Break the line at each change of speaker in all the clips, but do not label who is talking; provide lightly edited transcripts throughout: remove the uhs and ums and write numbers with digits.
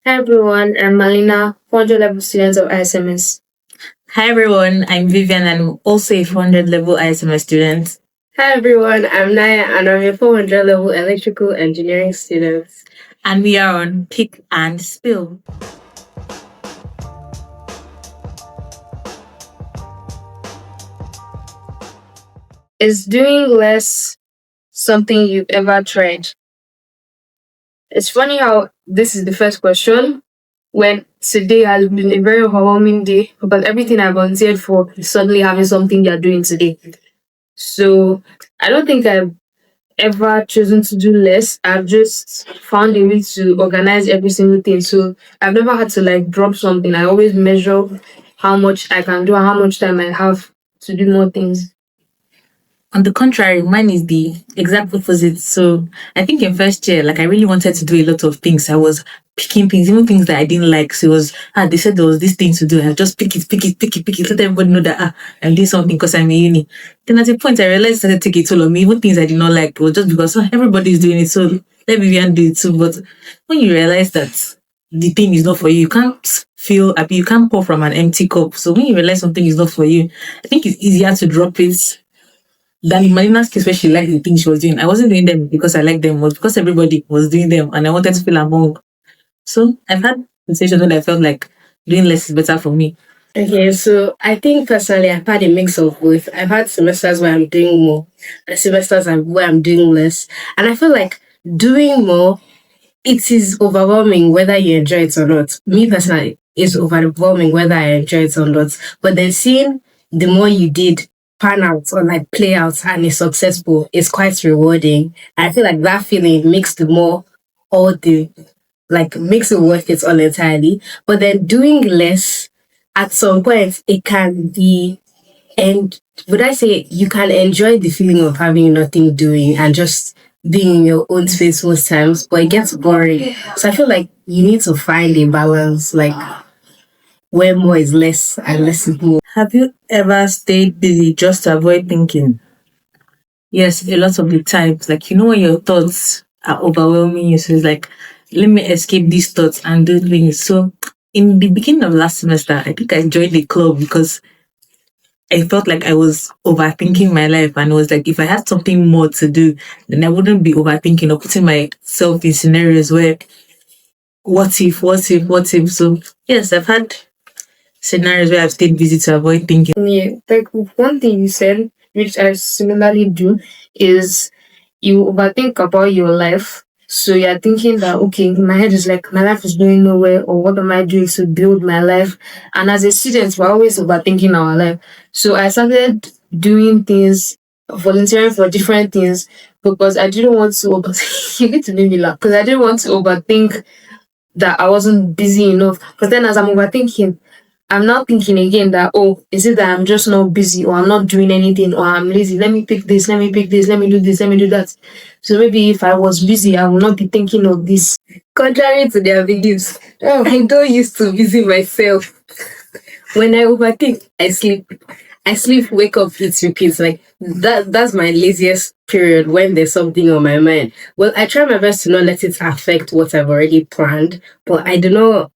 Hi everyone, I'm Malina, 400 level student of ISMS.
Hi everyone, I'm Vivian and I'm also a 400 level ISMS student.
Hi everyone, I'm Naya and I'm a 400 level electrical engineering student.
And we are on Pick and Spill.
Is doing less something you've ever tried? It's funny how this is the first question when today has been a very overwhelming day, but everything I volunteered for is suddenly having something you're doing today. So I don't think I've ever chosen to do less. I've just found a way to organize every single thing. So I've never had to like drop something. I always measure how much I can do and how much time I have to do more things.
On the contrary, mine is the exact opposite. So I think in first year, like I really wanted to do a lot of things. I was picking things, even things that I didn't like. So it was, they said there was this thing to do. I just pick it. Let everybody know that I'm doing something because I'm in uni. Then at a point, I realized that it took a toll on me. Even things I did not like, was just because everybody's doing it. So let Vivian do it too. But when you realize that the thing is not for you, you can't feel happy. You can't pour from an empty cup. So when you realize something is not for you, I think it's easier to drop it than in Marina's case where she liked the things she was doing. I wasn't doing them because I liked them, it was because everybody was doing them and I wanted to feel among. So I've had situations when I felt like doing less is better for me.
Okay, so I think personally I've had a mix of both. I've had semesters where I'm doing more and semesters where I'm doing less. And I feel like doing more, it is overwhelming whether you enjoy it or not. Me personally, it's overwhelming whether I enjoy it or not. But then seeing the more you did pan out or like play out and is successful is quite rewarding. I feel like that feeling makes the more all the like makes it worth it all entirely. But then doing less at some point it can be, and would I say you can enjoy the feeling of having nothing doing and just being in your own space most times, but it gets boring. So I feel like you need to find a balance, like where more is less and less is more.
Have you ever stayed busy just to avoid thinking? Yes, a lot of the times. Like, when your thoughts are overwhelming you, so it's like, let me escape these thoughts and do things. So, in the beginning of last semester, I think I joined the club because I felt like I was overthinking my life, and it was like if I had something more to do, then I wouldn't be overthinking or putting myself in scenarios where what if. So, yes, I've had scenarios where I've stayed busy to avoid thinking.
Yeah, like one thing you said, which I similarly do, is you overthink about your life. So you're thinking that okay, my head is like my life is going nowhere, or what am I doing to build my life? And as a student, we're always overthinking our life. So I started doing things, volunteering for different things because I didn't want to overthink. You get to make me laugh because I didn't want to overthink that I wasn't busy enough. Because then as I'm overthinking, I'm now thinking again that, oh, is it that I'm just not busy or I'm not doing anything or I'm lazy? Let me pick this, let me pick this, let me do this, let me do that. So maybe if I was busy, I will not be thinking of this. Contrary to their videos, I don't used to busy myself. When I overthink, I sleep. I sleep, wake up, it repeats. Like that's my laziest period when there's something on my mind. Well, I try my best to not let it affect what I've already planned, but I do not.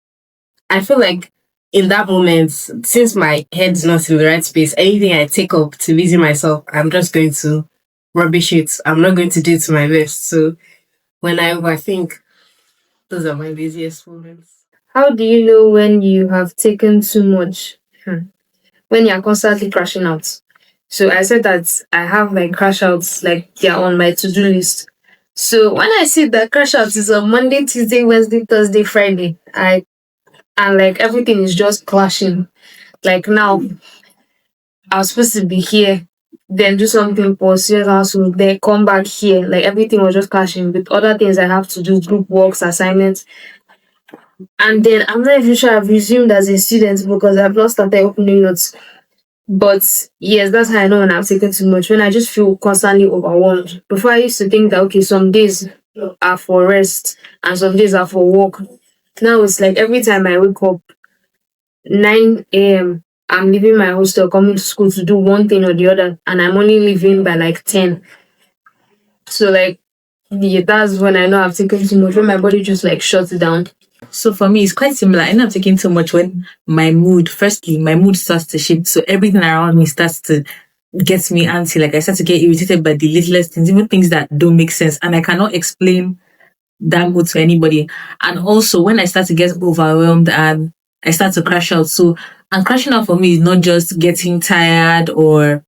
I feel like in that moment, since my head's not in the right space, anything I take up to busy myself, I'm just going to rubbish it. I'm not going to do it to my best. So when I overthink, those are my busiest moments. How do you know when you have taken too much? When you're constantly crashing out. So I said that I have like crash outs, like they're on my to-do list. So when I see that crash outs is on Monday, Tuesday, Wednesday, Thursday, Friday, I and like everything is just clashing. Like now, I was supposed to be here, then do something for serious household, then come back here. Like everything was just clashing with other things I have to do, group works, assignments. And then I'm not even sure I've resumed as a student because I've not started opening notes. But yes, that's how I know when I've taken too much. When I just feel constantly overwhelmed. Before I used to think that okay, some days are for rest and some days are for work. Now it's like every time I wake up, 9 a.m., I'm leaving my hostel, coming to school to do one thing or the other, and I'm only leaving by like 10. So, like, yeah, that's when I know I've taken too much, when my body just like shuts down.
So for me, it's quite similar. I end up taking too much when firstly, my mood starts to shift. So everything around me starts to get me antsy. Like I start to get irritated by the littlest things, even things that don't make sense. And I cannot explain that mood to anybody. And also when I start to get overwhelmed and I start to crash out. So, and crashing out for me is not just getting tired of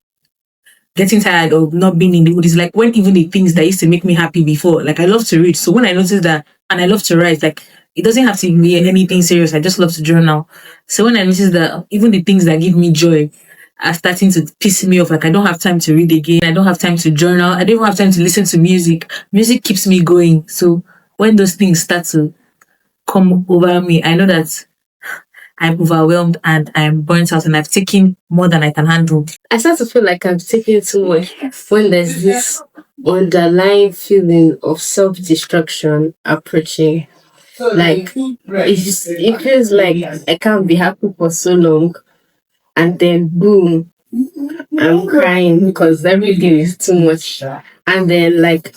not being in the mood. It's like when even the things that used to make me happy before, like I love to read. So when I notice that, and I love to write, like it doesn't have to be anything serious. I just love to journal. So when I notice that even the things that give me joy are starting to piss me off, like I don't have time to read again, I don't have time to journal, I don't even have time to listen to music. Music keeps me going. So when those things start to come over me, I know that I'm overwhelmed and I'm burnt out and I've taken more than I can handle.
I start to feel like I'm taking too much when there's this underlying feeling of self destruction approaching. Like it feels like I can't be happy for so long, and then boom, I'm crying because everything is too much. And then like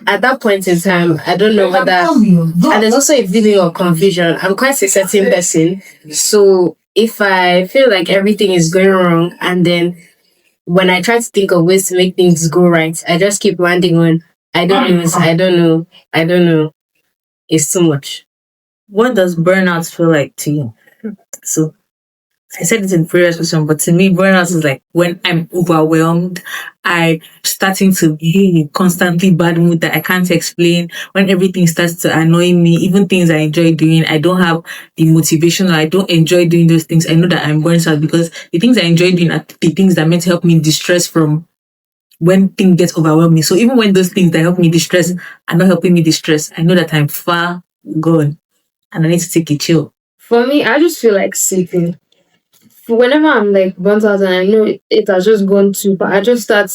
at that point in time, I don't know whether, and there's also a feeling of confusion. I'm quite a certain person, so if I feel like everything is going wrong, and then when I try to think of ways to make things go right, I just keep landing on I don't know, I don't know, I don't know. It's too much.
What does burnout feel like to you? So I said it in the previous question, but to me, burnout is like when I'm overwhelmed, I'm starting to be in constantly bad mood that I can't explain. When everything starts to annoy me, even things I enjoy doing, I don't have the motivation or I don't enjoy doing those things. I know that I'm burnt out because the things I enjoy doing are the things that meant to help me distress from when things get overwhelming. So even when those things that help me distress are not helping me distress, I know that I'm far gone and I need to take a chill.
For me, I just feel like sleeping. Whenever I'm like burnt out and I know it has just gone too far, I just start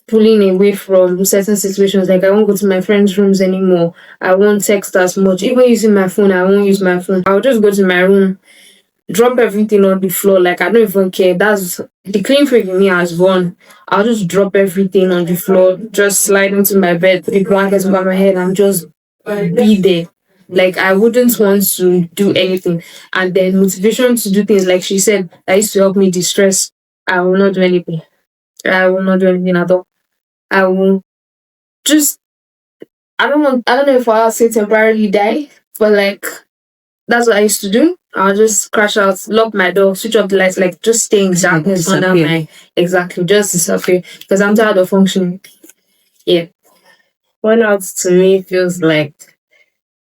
pulling away from certain situations. Like I won't go to my friends' rooms anymore. I won't text as much. Even using my phone, I won't use my phone. I'll just go to my room, drop everything on the floor. Like I don't even care. That's the clean freak in me has gone. I'll just drop everything on the floor, just slide into my bed, put a blanket over my head, and just be there. Like I wouldn't want to do anything. And then motivation to do things like she said that used to help me distress. I will not do anything. I will not do anything at all. I will just I don't know if I'll say temporarily die, but like that's what I used to do. I'll just crash out, lock my door, switch off the lights, like just stay in darkness under my exactly, just disappear because I'm tired of functioning. Yeah. Burnout to me feels like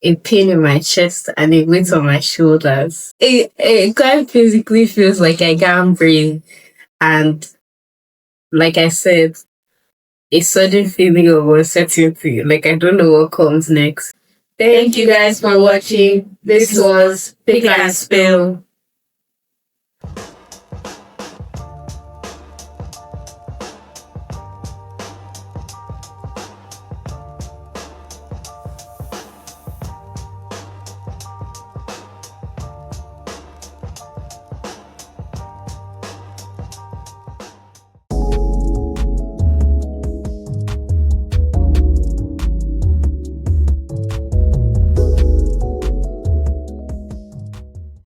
a pain in my chest and a weight on my shoulders. It quite physically feels like I can't breathe. And like I said, a sudden feeling of uncertainty. Like I don't know what comes next. Thank you guys for watching. This was Pick and Spill.